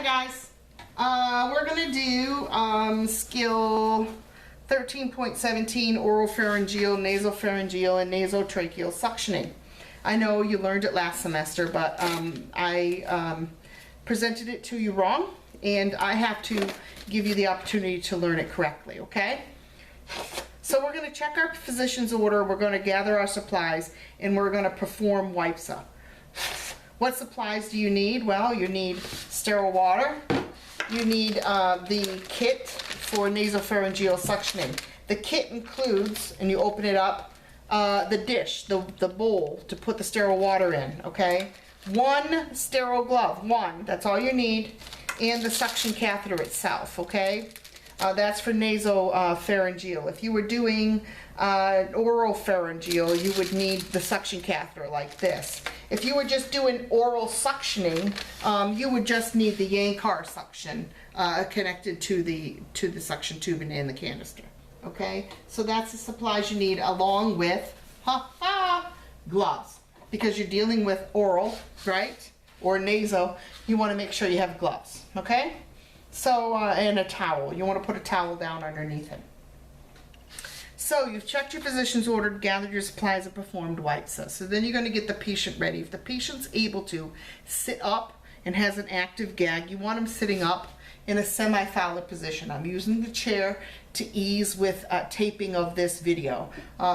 Hi guys, we're going to do skill 13.17 oropharyngeal, nasopharyngeal, and nasotracheal suctioning. I know you learned it last semester, but I presented it to you wrong, and I have to give you the opportunity to learn it correctly, okay? So we're going to check our physician's order, we're going to gather our supplies, and we're going to perform WIPSA. What supplies do you need? Well, you need sterile water. You need the kit for nasopharyngeal suctioning. The kit includes, and you open it up, the dish, the bowl to put the sterile water in, okay? One sterile glove, one, that's all you need, and the suction catheter itself, okay? That's for nasopharyngeal. If you were doing oropharyngeal, you would need the suction catheter like this. If you were just doing oral suctioning, you would just need the Yankar suction connected to the suction tubing and the canister. Okay, so that's the supplies you need, along with gloves, because you're dealing with oral, right, or nasal. You want to make sure you have gloves. Okay. So, and a towel. You want to put a towel down underneath it. So, you've checked your physician's order, gathered your supplies, and performed WIPSA. So then you're going to get the patient ready. If the patient's able to sit up and has an active gag, you want him sitting up in a semi-fowler position. I'm using the chair to ease with taping of this video.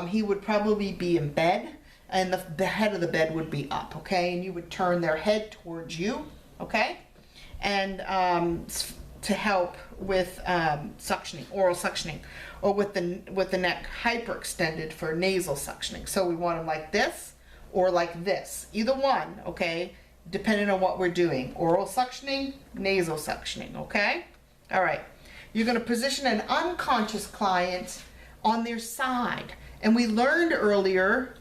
He would probably be in bed, and the head of the bed would be up, okay? And you would turn their head towards you, okay? And to help with suctioning, oral suctioning, or with the neck hyperextended for nasal suctioning. So we want them like this or like this, either one, okay, depending on what we're doing. Oral suctioning, nasal suctioning, okay? All right, you're going to position an unconscious client on their side. And we learned earlier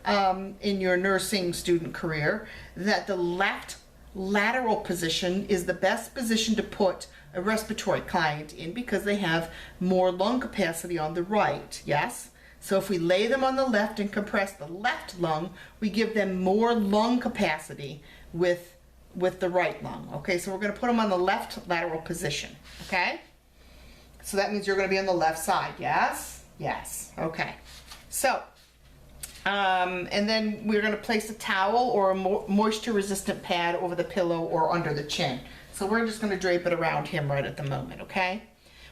in your nursing student career that the left lateral position is the best position to put a respiratory client in, because they have more lung capacity on the right, yes? So if we lay them on the left and compress the left lung, we give them more lung capacity with the right lung, okay? So we're going to put them on the left lateral position, okay? So that means you're going to be on the left side, yes? Yes, okay. So, and then we're going to place a towel or a moisture-resistant pad over the pillow or under the chin. So we're just going to drape it around him right at the moment, okay?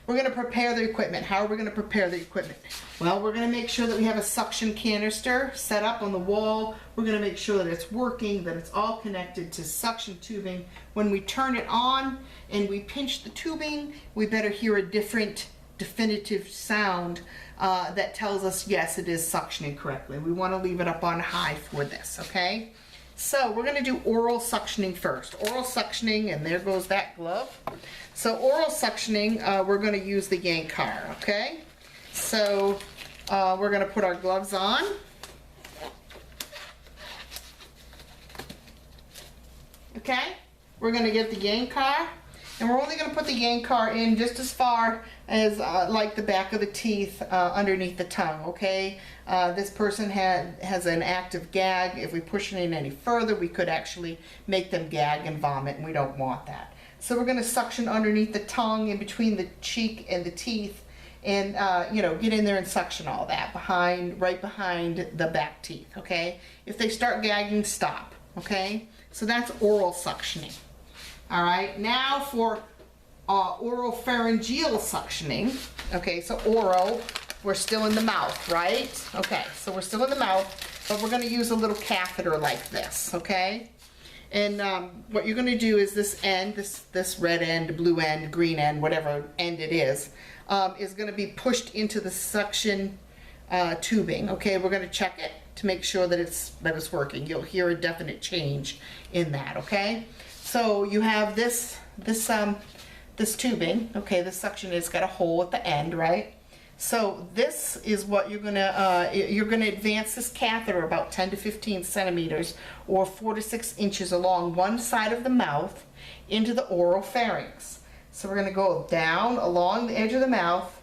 We're going to prepare the equipment. How are we going to prepare the equipment? Well, we're going to make sure that we have a suction canister set up on the wall. We're going to make sure that it's working, that it's all connected to suction tubing. When we turn it on and we pinch the tubing, we better hear a different definitive sound that tells us, yes, it is suctioning correctly. We want to leave it up on high for this, okay? So we're going to do oral suctioning first. Oral suctioning, and there goes that glove. So oral suctioning, we're going to use the Yankar, okay? So we're going to put our gloves on. Okay? We're going to get the Yankar. And we're only going to put the Yankar in just as far as like the back of the teeth underneath the tongue, okay? This person has an active gag. If we push it in any further, we could actually make them gag and vomit, and we don't want that. So we're going to suction underneath the tongue, in between the cheek and the teeth, and you know, get in there and suction all that right behind the back teeth, okay? If they start gagging, stop, okay? So that's oral suctioning. All right, now for oropharyngeal suctioning. Okay, so oral, we're still in the mouth, right? Okay, so we're still in the mouth, but we're going to use a little catheter like this, okay? And what you're going to do is this end, this red end, blue end, green end, whatever end it is going to be pushed into the suction tubing. Okay, we're going to check it to make sure that it's working. You'll hear a definite change in that, okay? So you have this tubing, okay, the suction has got a hole at the end, right? So this is what you're gonna advance this catheter about 10 to 15 centimeters or 4 to 6 inches along one side of the mouth into the oral pharynx. So we're gonna go down along the edge of the mouth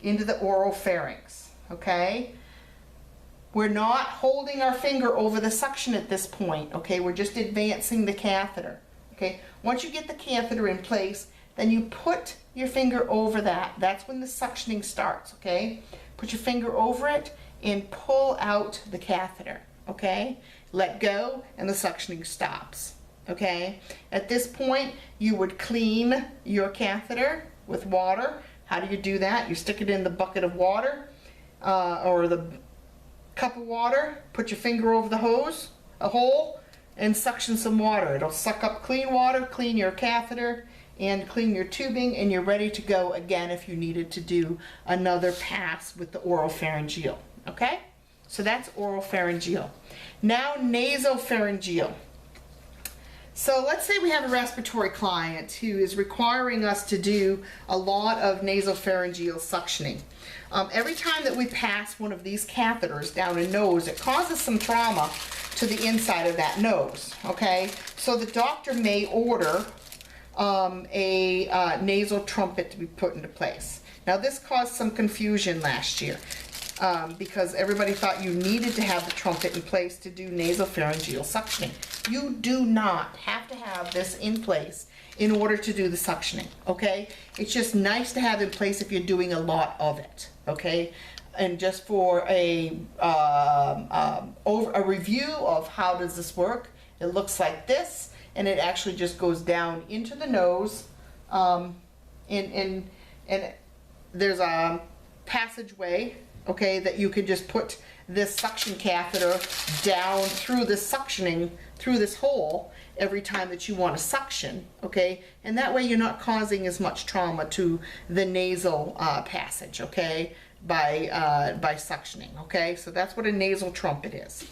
into the oral pharynx, okay? We're not holding our finger over the suction at this point, okay? We're just advancing the catheter. Okay, Once you get the catheter in place, then you put your finger over that. That's when the suctioning starts, okay? Put your finger over it and pull out the catheter, okay? Let go and the suctioning stops, okay? At this point, you would clean your catheter with water. How do you do that? You stick it in the bucket of water or the cup of water, put your finger over the hole, and suction some water. It'll suck up clean water, clean your catheter, and clean your tubing, and you're ready to go again if you needed to do another pass with the oral pharyngeal, okay? So that's oral pharyngeal. Now nasopharyngeal. So let's say we have a respiratory client who is requiring us to do a lot of nasopharyngeal suctioning. Every time that we pass one of these catheters down a nose, it causes some trauma to the inside of that nose, okay? So the doctor may order a nasal trumpet to be put into place. Now this caused some confusion last year because everybody thought you needed to have the trumpet in place to do nasopharyngeal suctioning. You do not have to have this in place in order to do the suctioning, okay? It's just nice to have in place if you're doing a lot of it, okay? And just for a review of how does this work, it looks like this, and it actually just goes down into the nose, and there's a passageway, okay, that you can just put this suction catheter down through the suctioning, through this hole every time that you want to suction, okay, and that way you're not causing as much trauma to the nasal passage, okay, by suctioning, okay. So that's what a nasal trumpet is.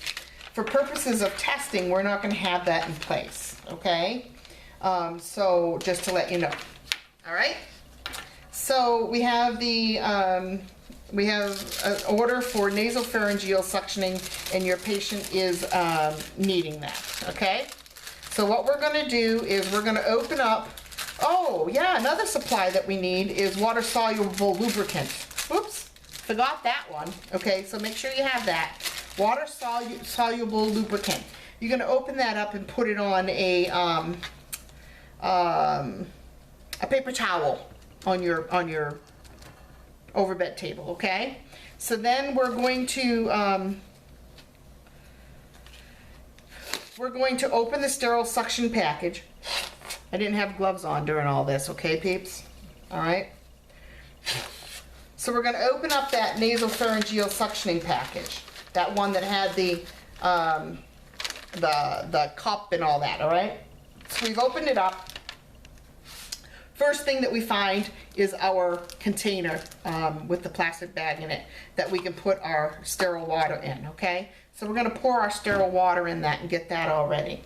For purposes of testing, we're not going to have that in place, okay? So just to let you know. All right? So we have the we have an order for nasopharyngeal suctioning, and your patient is needing that, okay? So what we're going to do is we're going to open up. Oh yeah, another supply that we need is water-soluble lubricant. Oops, forgot that one. Okay, so make sure you have that. Water-soluble lubricant. You're going to open that up and put it on a paper towel on your overbed table, okay? So then we're going to open the sterile suction package. I didn't have gloves on during all this, okay, peeps? All right. So we're going to open up that nasopharyngeal suctioning package. That one that had the cup and all that, all right? So we've opened it up. First thing that we find is our container with the plastic bag in it that we can put our sterile water in, okay? So we're going to pour our sterile water in that and get that all ready.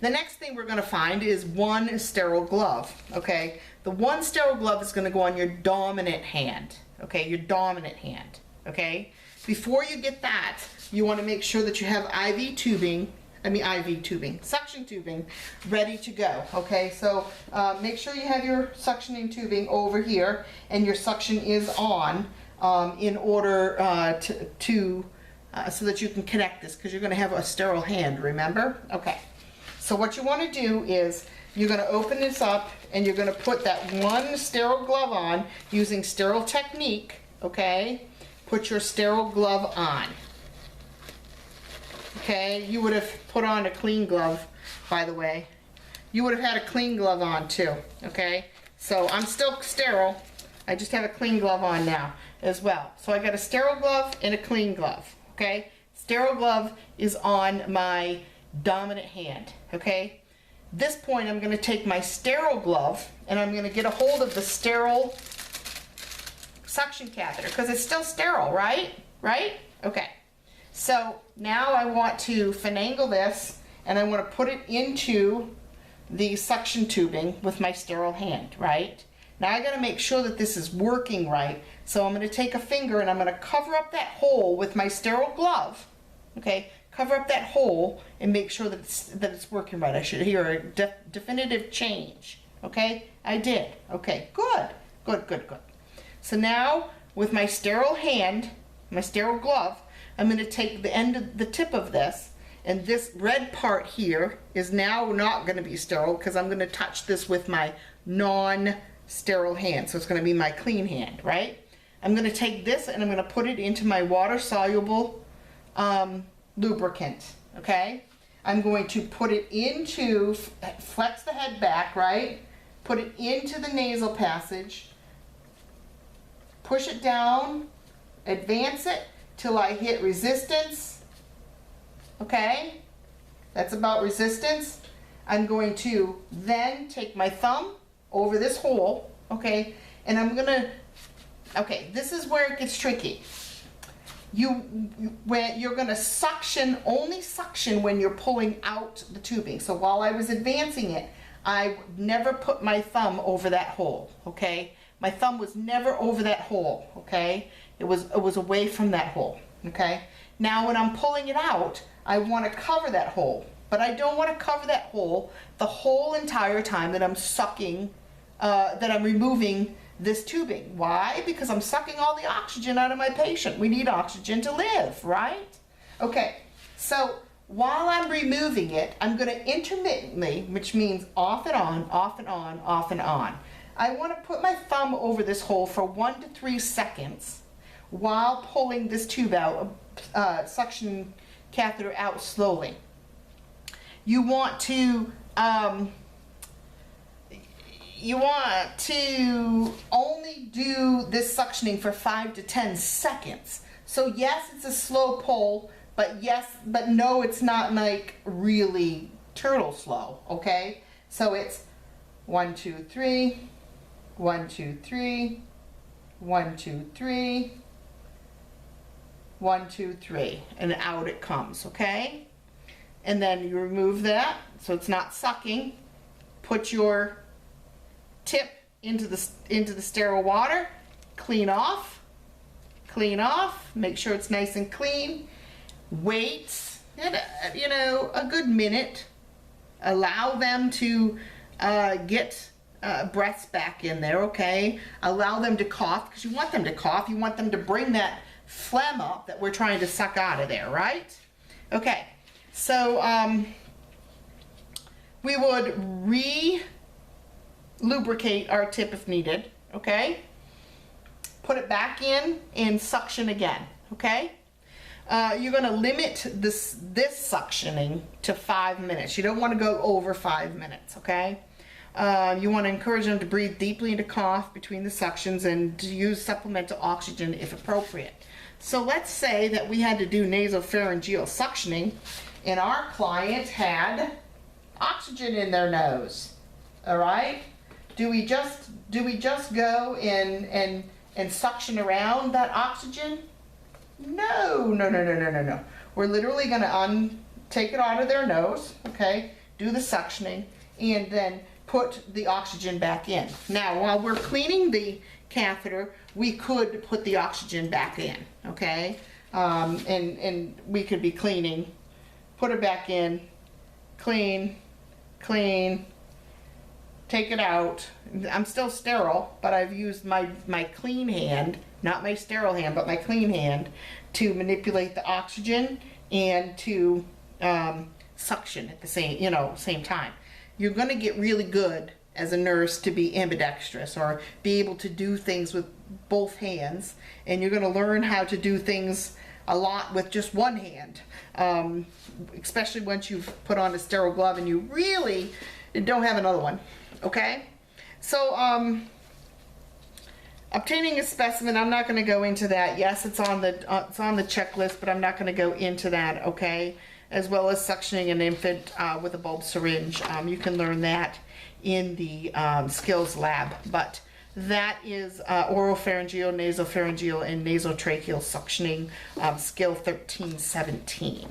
The next thing we're going to find is one sterile glove, okay? The one sterile glove is going to go on your dominant hand, okay? Your dominant hand, okay? Before you get that, you want to make sure that you have suction tubing ready to go, okay? So make sure you have your suctioning tubing over here and your suction is on in order so that you can connect this, because you're going to have a sterile hand, remember? Okay. So what you want to do is you're going to open this up and you're going to put that one sterile glove on using sterile technique, okay? Put your sterile glove on. Okay, you would have put on a clean glove, by the way. You would have had a clean glove on too, okay? So I'm still sterile. I just have a clean glove on now as well. So I got a sterile glove and a clean glove, okay? Sterile glove is on my dominant hand, okay? At this point, I'm going to take my sterile glove and I'm going to get a hold of the sterile suction catheter, because it's still sterile, right? Right? Okay. So now I want to finagle this and I want to put it into the suction tubing with my sterile hand, right? Now I got to make sure that this is working right. So I'm going to take a finger and I'm going to cover up that hole with my sterile glove, okay? Cover up that hole and make sure that it's working right. I should hear a definitive change, okay? I did. Okay, good, good, good, good. So now with my sterile hand, my sterile glove, I'm going to take the tip of this And this red part here is now not going to be sterile because I'm going to touch this with my non-sterile hand. So it's going to be my clean hand, right? I'm going to take this and I'm going to put it into my water-soluble lubricant, okay? I'm going to put it into, flex the head back, right? Put it into the nasal passage, push it down, advance it till I hit resistance, okay? That's about resistance. I'm going to then take my thumb over this hole, okay? And I'm gonna, okay, this is where it gets tricky. When you're gonna suction, only suction when you're pulling out the tubing. So while I was advancing it, I never put my thumb over that hole, okay? My thumb was never over that hole, okay? It was away from that hole, okay? Now when I'm pulling it out, I want to cover that hole, but I don't want to cover that hole the whole entire time that I'm sucking, that I'm removing this tubing. Why? Because I'm sucking all the oxygen out of my patient. We need oxygen to live, right? Okay, so while I'm removing it, I'm going to intermittently, which means off and on, off and on, off and on. I want to put my thumb over this hole for 1 to 3 seconds while pulling this tube out, suction catheter out slowly. You want to only do this suctioning for 5 to 10 seconds. So yes, it's a slow pull, but no, it's not like really turtle slow, okay? So it's 1, 2, 3, 1, 2, 3, 1, 2, 3, 1, 2, 3, and out it comes, okay? And then you remove that so it's not sucking. Put your tip into the sterile water, clean off, make sure it's nice and clean. Wait, you know, a good minute. Allow them to get breaths back in there, okay? Allow them to cough, because you want them to cough. You want them to bring that phlegm up that we're trying to suck out of there, right? Okay, so we would re-lubricate our tip if needed, okay? Put it back in and suction again, okay? You're going to limit this suctioning to 5 minutes. You don't want to go over 5 minutes, okay? You want to encourage them to breathe deeply and to cough between the suctions and to use supplemental oxygen if appropriate. So let's say that we had to do nasopharyngeal suctioning and our client had oxygen in their nose. All right? Do we just go and suction around that oxygen? No. We're literally going to take it out of their nose, okay? Do the suctioning and then put the oxygen back in. Now, while we're cleaning the catheter, we could put the oxygen back in, okay? And we could be cleaning, put it back in, clean, take it out. I'm still sterile, but I've used my clean hand, not my sterile hand, but my clean hand to manipulate the oxygen and to suction at the same time. You're going to get really good as a nurse to be ambidextrous or be able to do things with both hands, and you're going to learn how to do things a lot with just one hand, especially once you've put on a sterile glove and you really don't have another one, okay? So obtaining a specimen, I'm not going to go into that. Yes, it's on the checklist, but I'm not going to go into that, okay? As well as suctioning an infant with a bulb syringe. You can learn that in the skills lab, but that is oropharyngeal, nasopharyngeal, and nasotracheal suctioning, skill 1317.